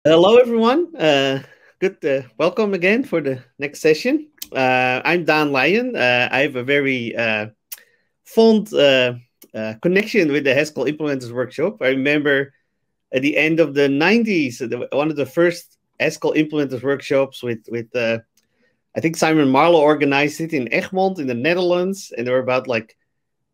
Hello, everyone. Good. Welcome again for the next session. I'm Dan Lyon. I have a very fond connection with the Haskell Implementers Workshop. I remember at the end of the 90s, one of the first Haskell Implementers Workshops with I think Simon Marlowe organized it in Egmond in the Netherlands, and there were about like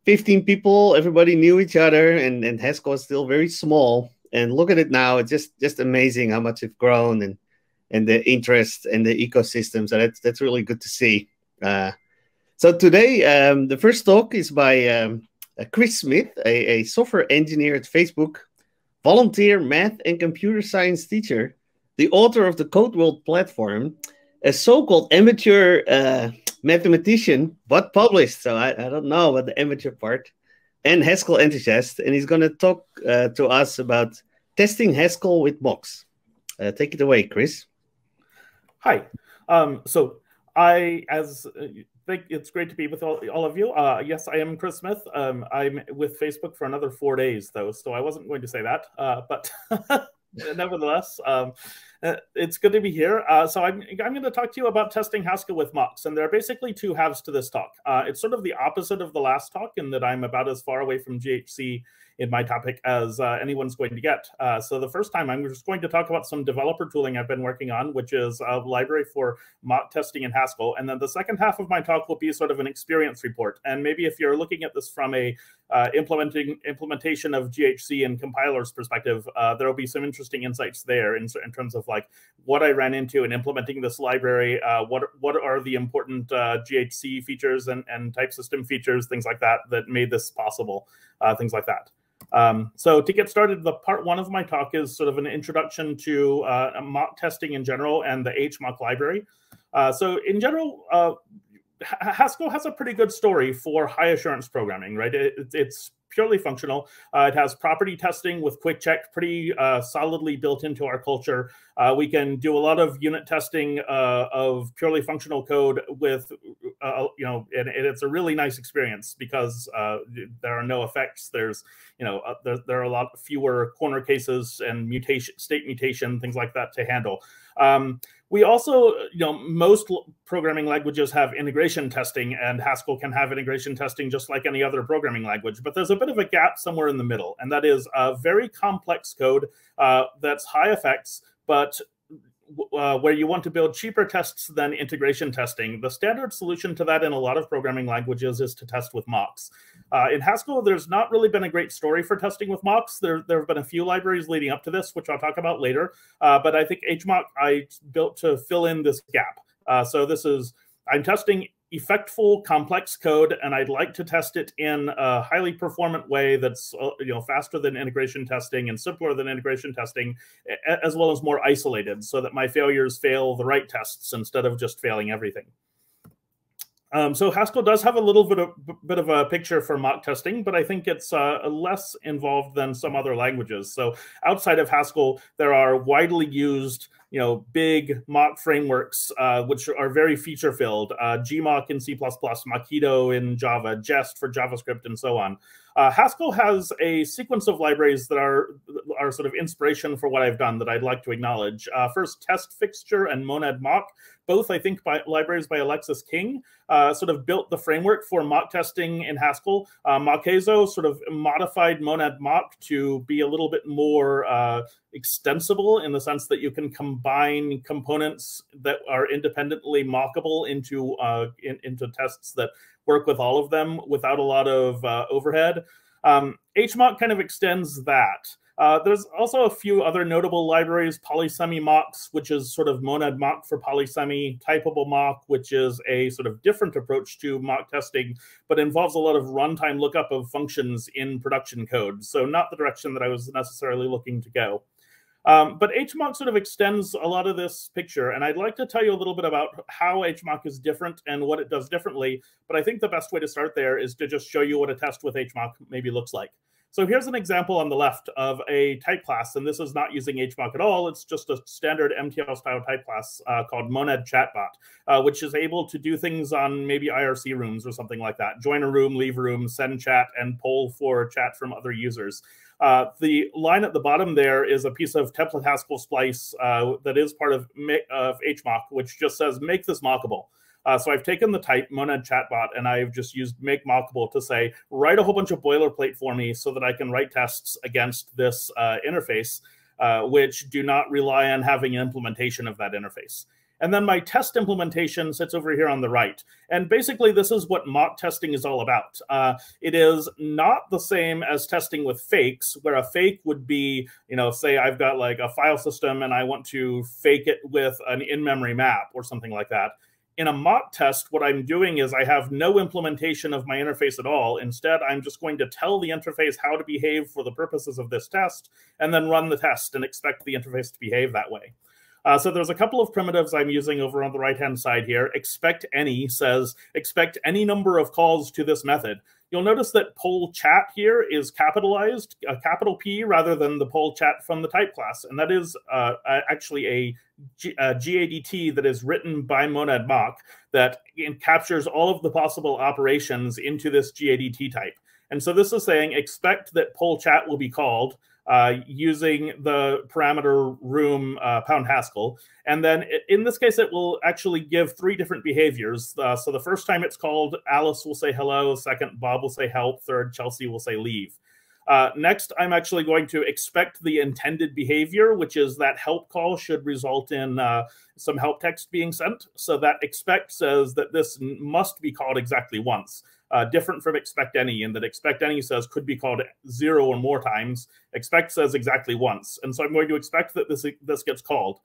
15 people. Everybody knew each other, and Haskell was still very small. And look at it now; it's just amazing how much it's grown and the interest and the ecosystem. So that's really good to see. So today, the first talk is by Chris Smith, a software engineer at Facebook, volunteer math and computer science teacher, the author of the Code World platform, a so-called amateur mathematician, but published. So I don't know about the amateur part, and Haskell enthusiast. And he's going to talk to us about testing Haskell with mocks. Take it away, Chris. Hi. So I, as think it's great to be with all of you. Yes, I am Chris Smith. I'm with Facebook for another 4 days, though, so I wasn't going to say that. But nevertheless, it's good to be here. So I'm going to talk to you about testing Haskell with mocks. And there are basically two halves to this talk. It's sort of the opposite of the last talk in that I'm about as far away from GHC in my topic as anyone's going to get. So the first time, I'm just going to talk about some developer tooling I've been working on, which is a library for mock testing in Haskell. And then the second half of my talk will be sort of an experience report. And maybe if you're looking at this from a implementation of GHC and compilers perspective, there will be some interesting insights there in terms of like what I ran into in implementing this library, what are the important GHC features and type system features, things like that, that made this possible, things like that. So to get started, the part one of my talk is sort of an introduction to mock testing in general and the HMock library. So in general, Haskell has a pretty good story for high assurance programming, right? It's purely functional. It has property testing with quick check pretty solidly built into our culture. We can do a lot of unit testing of purely functional code with, and it's a really nice experience because there are no effects. There's, there are a lot fewer corner cases and state mutation, things like that to handle. We also, most programming languages have integration testing, and Haskell can have integration testing just like any other programming language. But there's a bit of a gap somewhere in the middle, and that is a very complex code that's high effects, but where you want to build cheaper tests than integration testing. The standard solution to that in a lot of programming languages is to test with mocks. In Haskell, there's not really been a great story for testing with mocks. There have been a few libraries leading up to this, which I'll talk about later. But I think HMock I built to fill in this gap. So I'm testing effectful, complex code, and I'd like to test it in a highly performant way that's faster than integration testing and simpler than integration testing, as well as more isolated, so that my failures fail the right tests instead of just failing everything. So Haskell does have a little bit of a picture for mock testing, but I think it's less involved than some other languages. So outside of Haskell, there are widely used big mock frameworks, which are very feature-filled. Gmock in C++, Mockito in Java, Jest for JavaScript, and so on. Haskell has a sequence of libraries that are sort of inspiration for what I've done that I'd like to acknowledge. First, Test Fixture and Monad Mock, both, I think, libraries by Alexis King, sort of built the framework for mock testing in Haskell. Mockezo sort of modified Monad Mock to be a little bit more extensible in the sense that you can combine components that are independently mockable into tests that work with all of them without a lot of overhead. HMock kind of extends that. There's also a few other notable libraries, polysemi mocks, which is sort of monad mock for polysemi, typable mock, which is a sort of different approach to mock testing, but involves a lot of runtime lookup of functions in production code. So not the direction that I was necessarily looking to go. But HMock sort of extends a lot of this picture, and I'd like to tell you a little bit about how HMock is different and what it does differently, but I think the best way to start there is to just show you what a test with HMock maybe looks like. So here's an example on the left of a type class, and this is not using HMock at all. It's just a standard MTL-style type class called Monad Chatbot, which is able to do things on maybe IRC rooms or something like that. Join a room, leave a room, send chat, and poll for chat from other users. The line at the bottom there is a piece of template Haskell splice that is part of HMock, which just says make this mockable. So I've taken the type monad chatbot and I've just used make mockable to say, write a whole bunch of boilerplate for me so that I can write tests against this interface, which do not rely on having an implementation of that interface. And then my test implementation sits over here on the right. And basically, this is what mock testing is all about. It is not the same as testing with fakes, where a fake would be, say I've got like a file system and I want to fake it with an in-memory map or something like that. In a mock test, what I'm doing is I have no implementation of my interface at all. Instead, I'm just going to tell the interface how to behave for the purposes of this test, and then run the test and expect the interface to behave that way. So there's a couple of primitives I'm using over on the right-hand side here. Expect any says, expect any number of calls to this method. You'll notice that poll chat here is capitalized, a capital P, rather than the poll chat from the type class. And that is actually a GADT that is written by monad mock that captures all of the possible operations into this GADT type. And so this is saying, expect that poll chat will be called using the parameter room pound Haskell. And then in this case, it will actually give 3 different behaviors. So the first time it's called, Alice will say hello. Second, Bob will say help. Third, Chelsea will say leave. Next, I'm actually going to expect the intended behavior, which is that help call should result in some help text being sent. So that expect says that this must be called exactly once. Different from expect any, in that expect any says could be called 0 or more times. Expect says exactly once. And so I'm going to expect that this gets called.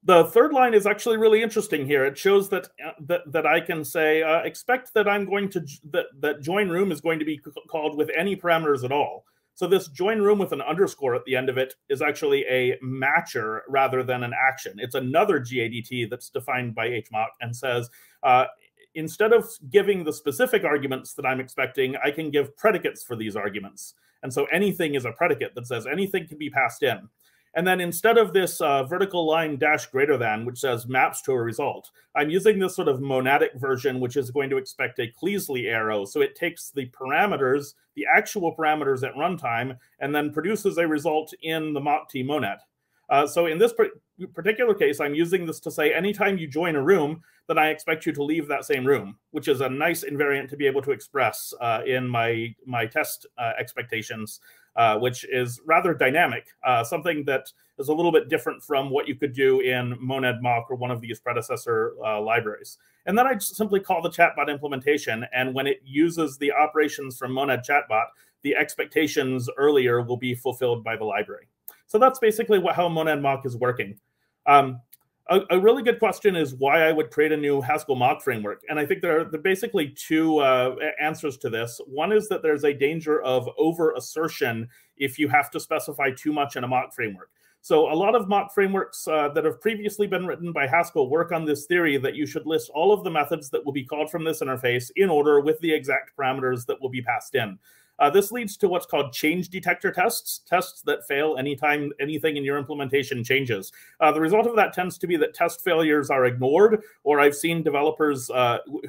The third line is actually really interesting here. It shows that that I can say, expect that I'm going to, that join room is going to be called with any parameters at all. So this join room with an underscore at the end of it is actually a matcher rather than an action. It's another GADT that's defined by HMock and says, instead of giving the specific arguments that I'm expecting, I can give predicates for these arguments. And so anything is a predicate that says anything can be passed in. And then instead of this vertical line dash greater than, which says maps to a result, I'm using this sort of monadic version, which is going to expect a Cleasley arrow. So it takes the parameters, the actual parameters at runtime, and then produces a result in the mock-t monad. So in this particular case, I'm using this to say anytime you join a room, then I expect you to leave that same room, which is a nice invariant to be able to express in my test expectations, which is rather dynamic, something that is a little bit different from what you could do in monad mock or one of these predecessor libraries. And then I just simply call the chatbot implementation, and when it uses the operations from monad chatbot, the expectations earlier will be fulfilled by the library. So that's basically how monad mock is working. A really good question is why I would create a new Haskell mock framework. And I think there are basically 2 answers to this. One is that there's a danger of over-assertion if you have to specify too much in a mock framework. So a lot of mock frameworks that have previously been written by Haskell work on this theory that you should list all of the methods that will be called from this interface in order with the exact parameters that will be passed in. This leads to what's called change detector tests, tests that fail anytime anything in your implementation changes. The result of that tends to be that test failures are ignored, or I've seen developers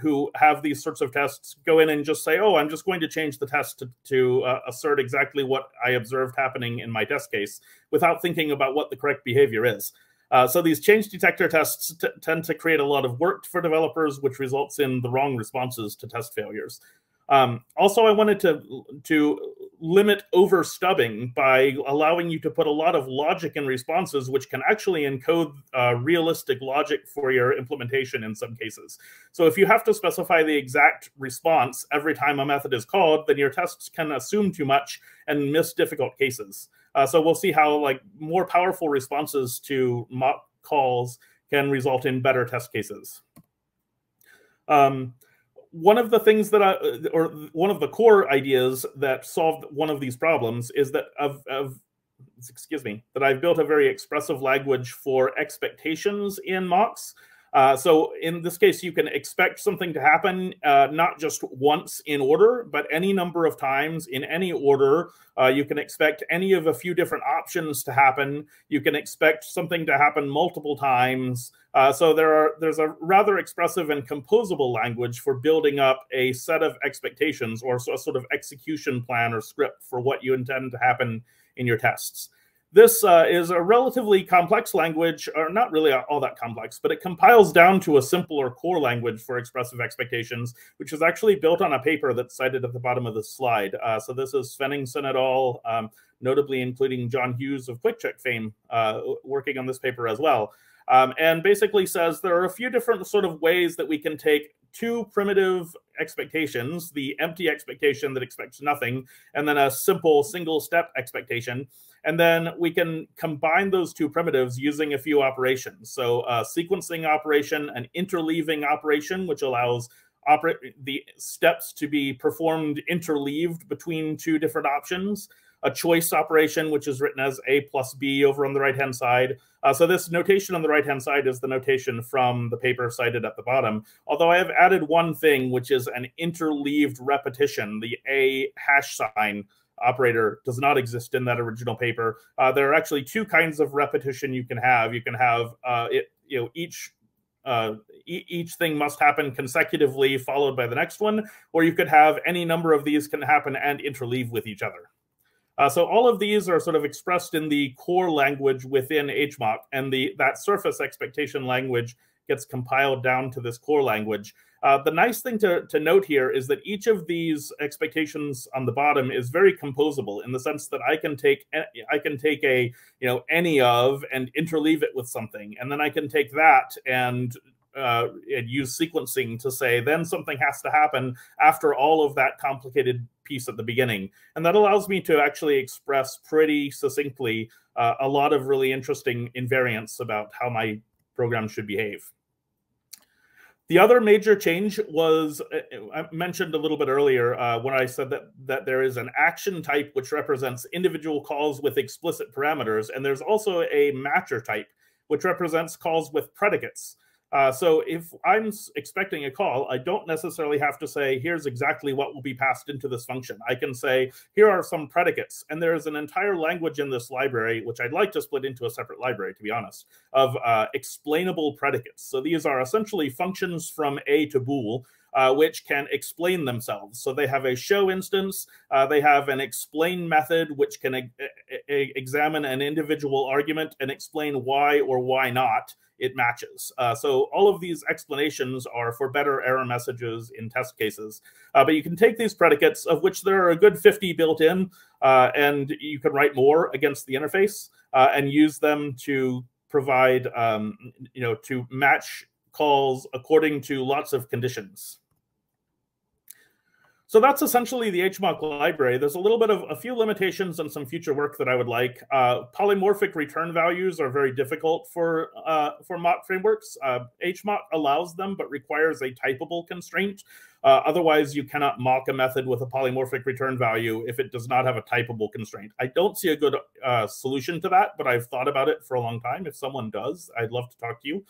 who have these sorts of tests go in and just say, oh, I'm just going to change the test to assert exactly what I observed happening in my test case without thinking about what the correct behavior is. So these change detector tests tend to create a lot of work for developers, which results in the wrong responses to test failures. Also, I wanted to limit overstubbing by allowing you to put a lot of logic in responses, which can actually encode realistic logic for your implementation in some cases. So if you have to specify the exact response every time a method is called, then your tests can assume too much and miss difficult cases. So we'll see how more powerful responses to mock calls can result in better test cases. One of the things that or one of the core ideas that solved one of these problems is that that I've built a very expressive language for expectations in mocks. So in this case, you can expect something to happen not just once in order, but any number of times in any order. You can expect any of a few different options to happen. You can expect something to happen multiple times. So there's a rather expressive and composable language for building up a set of expectations, or a sort of execution plan or script for what you intend to happen in your tests. This is a relatively complex language, or not really all that complex, but it compiles down to a simpler core language for expressive expectations, which is actually built on a paper that's cited at the bottom of the slide. So this is Svenningsson et al., notably including John Hughes of QuickLook fame, working on this paper as well. And basically says there are a few different sort of ways that we can take two primitive expectations, the empty expectation that expects nothing, and then a simple single-step expectation. And then we can combine those two primitives using a few operations. So a sequencing operation, an interleaving operation, which allows the steps to be performed interleaved between two different options, a choice operation, which is written as A plus B over on the right-hand side. So this notation on the right-hand side is the notation from the paper cited at the bottom. Although I have added one thing, which is an interleaved repetition. The A hash sign operator does not exist in that original paper. There are actually two kinds of repetition you can have. You can have each thing must happen consecutively followed by the next one, or you could have any number of these can happen and interleave with each other. So all of these are sort of expressed in the core language within HMOC, and that surface expectation language gets compiled down to this core language. The nice thing to note here is that each of these expectations on the bottom is very composable in the sense that I can take a any of and interleave it with something, and then I can take that and use sequencing to say then something has to happen after all of that complicated piece at the beginning. And that allows me to actually express pretty succinctly a lot of really interesting invariants about how my program should behave. The other major change was, I mentioned a little bit earlier when I said that there is an action type which represents individual calls with explicit parameters, and there's also a matcher type which represents calls with predicates. So if I'm expecting a call, I don't necessarily have to say, here's exactly what will be passed into this function. I can say, here are some predicates. And there's an entire language in this library, which I'd like to split into a separate library, to be honest, of explainable predicates. So these are essentially functions from A to bool, which can explain themselves. So they have a show instance, they have an explain method, which can examine an individual argument and explain why or why not it matches. So all of these explanations are for better error messages in test cases. But you can take these predicates, of which there are a good 50 built in, and you can write more against the interface and use them to provide, to match calls according to lots of conditions. So that's essentially the HMOC library. There's a little bit of a few limitations and some future work that I would like. Polymorphic return values are very difficult for mock frameworks. HMOC allows them, but requires a typable constraint. Otherwise, you cannot mock a method with a polymorphic return value if it does not have a typable constraint. I don't see a good solution to that, but I've thought about it for a long time. If someone does, I'd love to talk to you.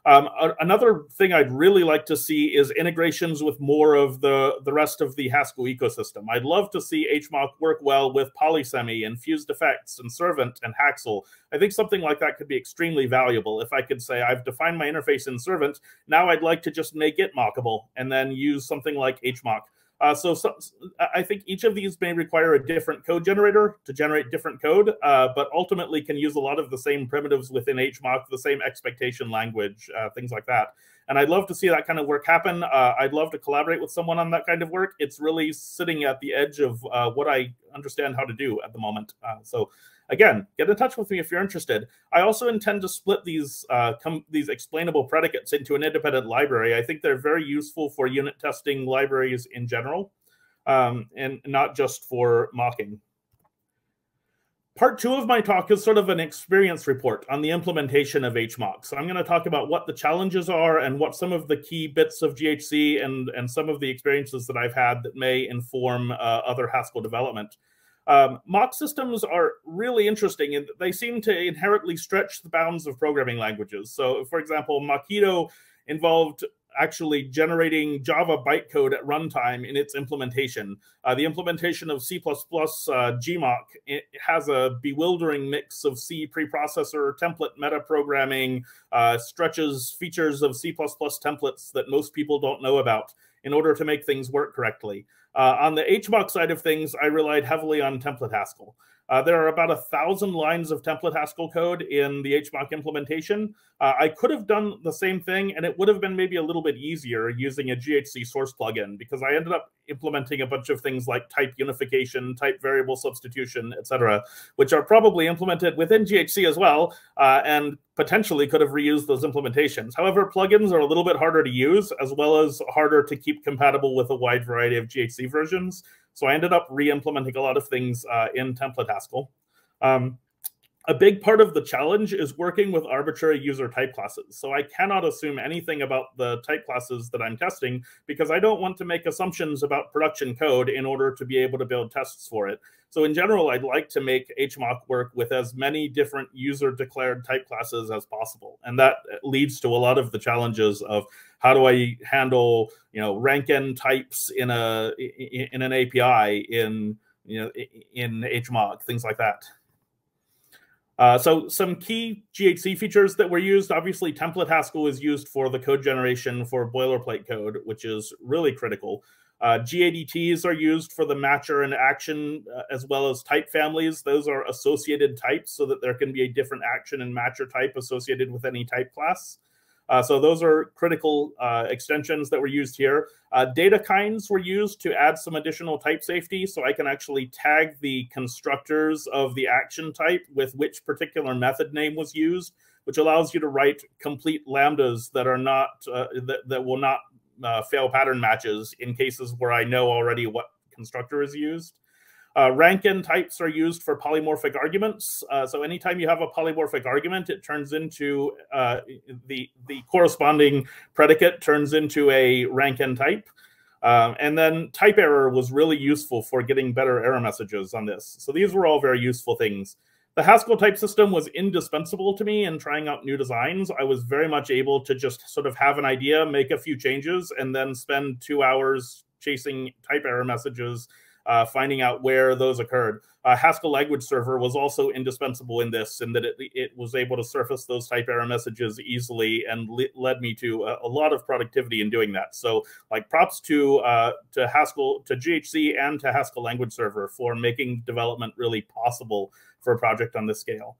Another thing I'd really like to see is integrations with more of the rest of the Haskell ecosystem. I'd love to see HMOC work well with polysemi and fused effects and servant and Haskell. I think something like that could be extremely valuable. If I could say, I've defined my interface in servant, now I'd like to just make it mockable and then use something like HMOC. So I think each of these may require a different code generator to generate different code, but ultimately can use a lot of the same primitives within HMOC, the same expectation language, things like that. And I'd love to see that kind of work happen. I'd love to collaborate with someone on that kind of work. It's really sitting at the edge of what I understand how to do at the moment. So again, get in touch with me if you're interested. I also intend to split these explainable predicates into an independent library. I think they're very useful for unit testing libraries in general, and not just for mocking. Part 2 of my talk is sort of an experience report on the implementation of HMOC. So I'm going to talk about what the challenges are and what some of the key bits of GHC and some of the experiences that I've had that may inform other Haskell development. Mock systems are really interesting, and they seem to inherently stretch the bounds of programming languages. So, for example, Mockito involved actually generating Java bytecode at runtime in its implementation. The implementation of C++ gmock, it has a bewildering mix of C preprocessor, template metaprogramming, stretches features of C++ templates that most people don't know about in order to make things work correctly. On the HMOC side of things, I relied heavily on template Haskell. There are about 1,000 lines of template Haskell code in the HMOC implementation. I could have done the same thing, and it would have been maybe a little bit easier using a GHC source plugin, because I ended up implementing a bunch of things like type unification, type variable substitution, etc., which are probably implemented within GHC as well, and potentially could have reused those implementations. However, plugins are a little bit harder to use, as well as harder to keep compatible with a wide variety of GHC versions. So I ended up re-implementing a lot of things in template Haskell. A big part of the challenge is working with arbitrary user type classes. So I cannot assume anything about the type classes that I'm testing, because I don't want to make assumptions about production code in order to be able to build tests for it. So in general, I'd like to make HMOC work with as many different user-declared type classes as possible. And that leads to a lot of the challenges of how do I handle, rank-n types in an API in HMOC, things like that. So some key GHC features that were used, obviously template Haskell is used for the code generation for boilerplate code, which is really critical. GADTs are used for the matcher and action, as well as type families. Those are associated types so that there can be a different action and matcher type associated with any type class. So those are critical extensions that were used here. Data kinds were used to add some additional type safety, so I can actually tag the constructors of the action type with which particular method name was used, which allows you to write complete lambdas that are not that will not fail pattern matches in cases where I know already what constructor is used. Rank-n types are used for polymorphic arguments. So anytime you have a polymorphic argument, it turns into the corresponding predicate turns into a rank-n type. And then type error was really useful for getting better error messages on this. So these were all very useful things. The Haskell type system was indispensable to me in trying out new designs. I was very much able to just sort of have an idea, make a few changes, and then spend 2 hours chasing type error messages, finding out where those occurred. Haskell language server was also indispensable in this, in that it was able to surface those type error messages easily, and led me to a lot of productivity in doing that. So, like, props to Haskell, to GHC, and to Haskell language server for making development really possible for a project on this scale.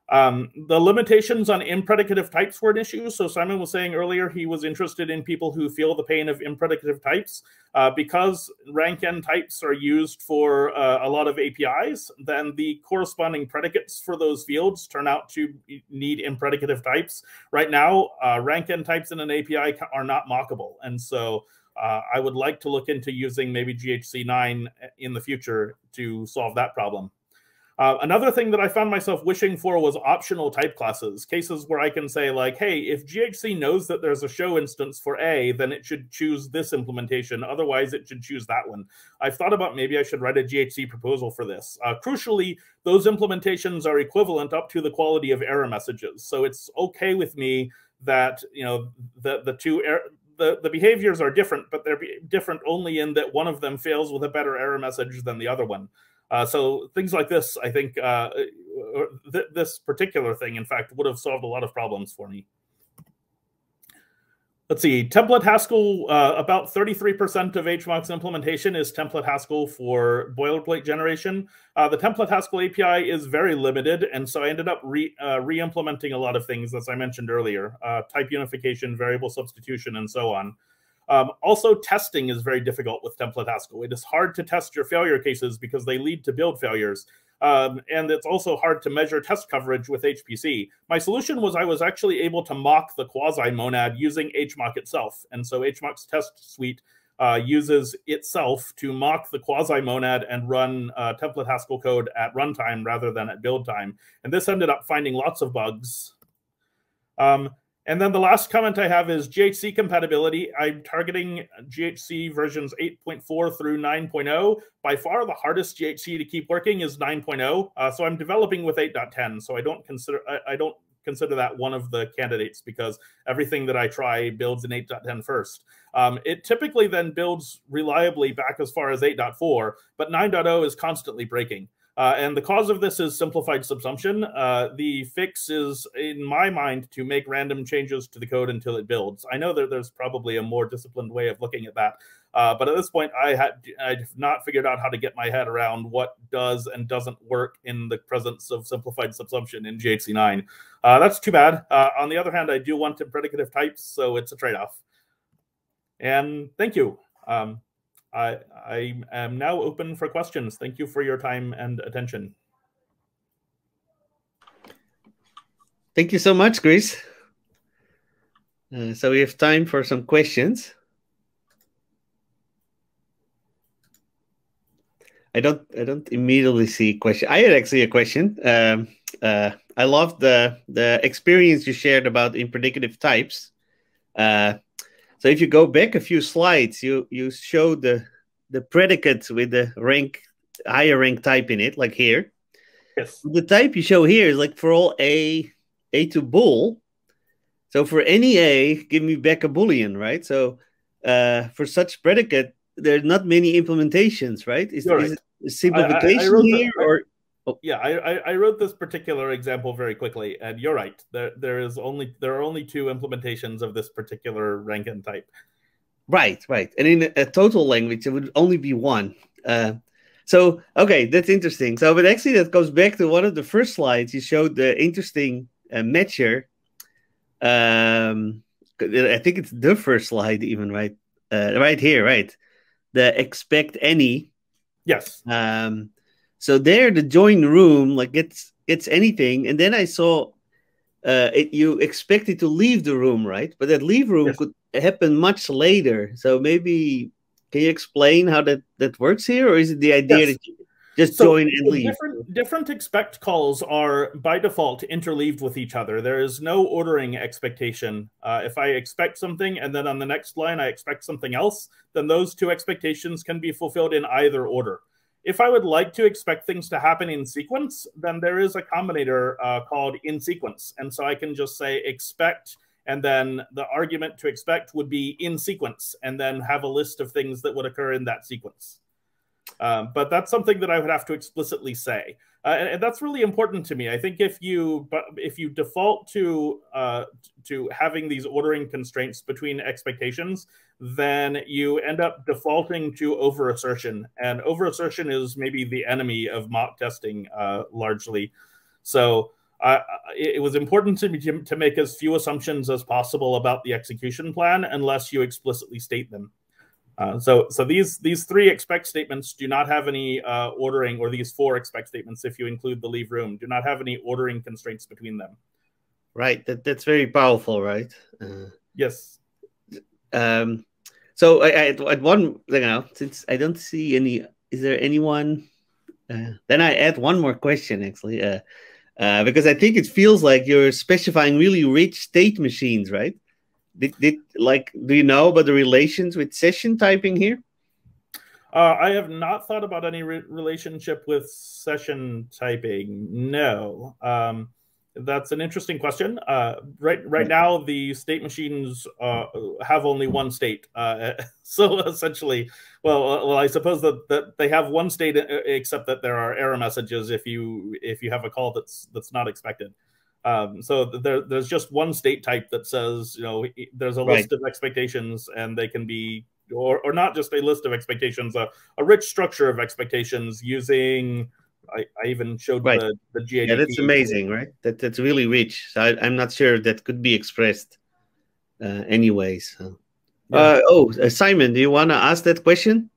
The limitations on impredicative types were an issue. So Simon was saying earlier he was interested in people who feel the pain of impredicative types. Because rank-n types are used for a lot of APIs, then the corresponding predicates for those fields turn out to need impredicative types. Right now, rank-n types in an API are not mockable. And so I would like to look into using maybe GHC 9 in the future to solve that problem. Another thing that I found myself wishing for was optional type classes, cases where I can say, like, hey, if GHC knows that there's a show instance for A, then it should choose this implementation. Otherwise, it should choose that one. I've thought about maybe I should write a GHC proposal for this. Crucially, those implementations are equivalent up to the quality of error messages. So it's okay with me that, the behaviors are different, but they're different only in that one of them fails with a better error message than the other one. So things like this, I think, this particular thing, in fact, would have solved a lot of problems for me. Let's see, template Haskell, about 33% of HMOC's implementation is template Haskell for boilerplate generation. The template Haskell API is very limited, and so I ended up re-implementing a lot of things, as I mentioned earlier, type unification, variable substitution, and so on. Also, testing is very difficult with template Haskell. It is hard to test your failure cases because they lead to build failures. And it's also hard to measure test coverage with HPC. My solution was I was actually able to mock the quasi-monad using HMOC itself. And so HMOC's test suite uses itself to mock the quasi-monad and run template Haskell code at runtime rather than at build time. And this ended up finding lots of bugs. And then the last comment I have is GHC compatibility. I'm targeting GHC versions 8.4 through 9.0. By far, the hardest GHC to keep working is 9.0. So I'm developing with 8.10. So I don't consider that one of the candidates because everything that I try builds in 8.10 first. It typically then builds reliably back as far as 8.4, but 9.0 is constantly breaking. And the cause of this is simplified subsumption. The fix is, in my mind, to make random changes to the code until it builds. I know that there's probably a more disciplined way of looking at that. But at this point, I've not figured out how to get my head around what does and doesn't work in the presence of simplified subsumption in GHC 9. That's too bad. On the other hand, I do want impredicative types, so it's a trade-off. And thank you. I am now open for questions. Thank you for your time and attention. Thank you so much, Chris. So we have time for some questions. I don't immediately see a question. I had actually a question. I love the experience you shared about impredicative types. So if you go back a few slides, you showed the predicate with the higher rank type in it, like here. Yes. The type you show here is like for all A to bool. So for any A, give me back a Boolean, right? So for such predicate, there's not many implementations, right? Is it simplification here or? Oh. Yeah, I wrote this particular example very quickly, and you're right. There are only two implementations of this particular rank n type. Right. And in a total language, it would only be one. So okay, that's interesting. So, but actually, that goes back to one of the first slides. You showed the interesting matcher. I think it's the first slide, even right, right here, right. The expect any. Yes. So there, the join room like gets anything, and then I saw you expected to leave the room, right? But that leave room could happen much later. So maybe can you explain how that works here, or is it the idea that you just join and leave? Different expect calls are by default interleaved with each other. There is no ordering expectation. If I expect something and then on the next line I expect something else, then those two expectations can be fulfilled in either order. If I would like to expect things to happen in sequence, then there is a combinator called in sequence. And so I can just say expect, and then the argument to expect would be in sequence, and then have a list of things that would occur in that sequence. But that's something that I would have to explicitly say. And that's really important to me. I think if you default to having these ordering constraints between expectations, then you end up defaulting to over-assertion. And over-assertion is maybe the enemy of mock testing largely. So it was important to me to make as few assumptions as possible about the execution plan unless you explicitly state them. So these three expect statements do not have any ordering, or these four expect statements, if you include the leave room, do not have any ordering constraints between them. Right. That's very powerful, right? Yes. So I had one, since I don't see any, is there anyone? Then I add one more question, actually, because I think it feels like you're specifying really rich state machines, right? Do you know about the relations with session typing here? I have not thought about any relationship with session typing. No. That's an interesting question. Right now, the state machines have only one state. So essentially, well, I suppose that they have one state, except that there are error messages if you have a call that's not expected. So there's just one state type that says, there's a list of expectations, and they can be, or not just a list of expectations, a rich structure of expectations using. I even showed the GHC. Yeah, that's amazing, right? That's really rich. So I'm not sure that could be expressed anyways. So. Yeah. Simon, do you want to ask that question?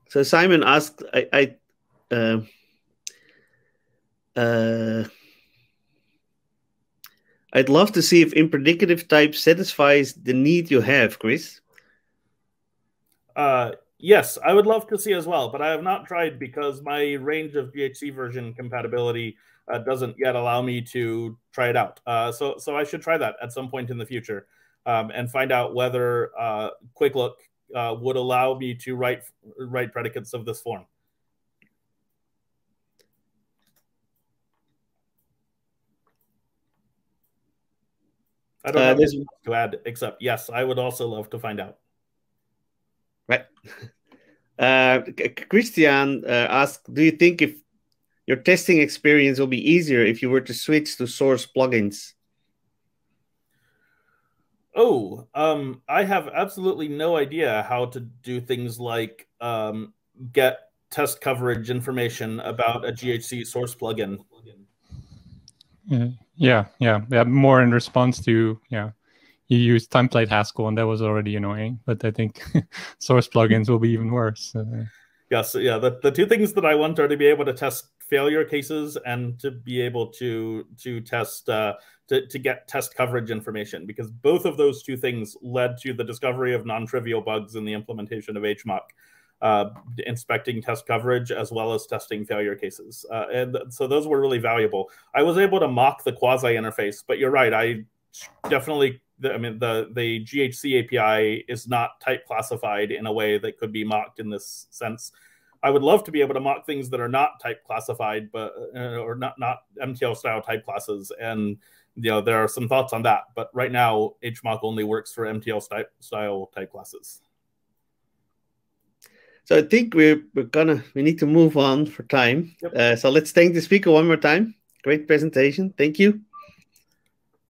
So Simon asked, I'd love to see if impredicative type satisfies the need you have, Chris. Yes, I would love to see as well, but I have not tried because my range of GHC version compatibility doesn't yet allow me to try it out. So I should try that at some point in the future and find out whether QuickLook would allow me to write predicates of this form. I don't have anything else to add except yes, I would also love to find out. Right. Christian asked, do you think if your testing experience will be easier if you were to switch to source plugins? Oh, I have absolutely no idea how to do things like get test coverage information about a GHC source plugin. Yeah. More in response to, you used template Haskell, and that was already annoying. But I think source plugins will be even worse. Yes, yeah. The two things that I want are to be able to test failure cases and to be able to test to get test coverage information, because both of those two things led to the discovery of non-trivial bugs in the implementation of HMOC, inspecting test coverage as well as testing failure cases. And so those were really valuable. I was able to mock the quasi interface, but you're right. I definitely, I mean, the GHC API is not type classified in a way that could be mocked in this sense. I would love to be able to mock things that are not type classified, but or not MTL style type classes. And there are some thoughts on that. But right now, HMOC only works for MTL style type classes. So I think we need to move on for time. Yep. So let's thank the speaker one more time. Great presentation. Thank you.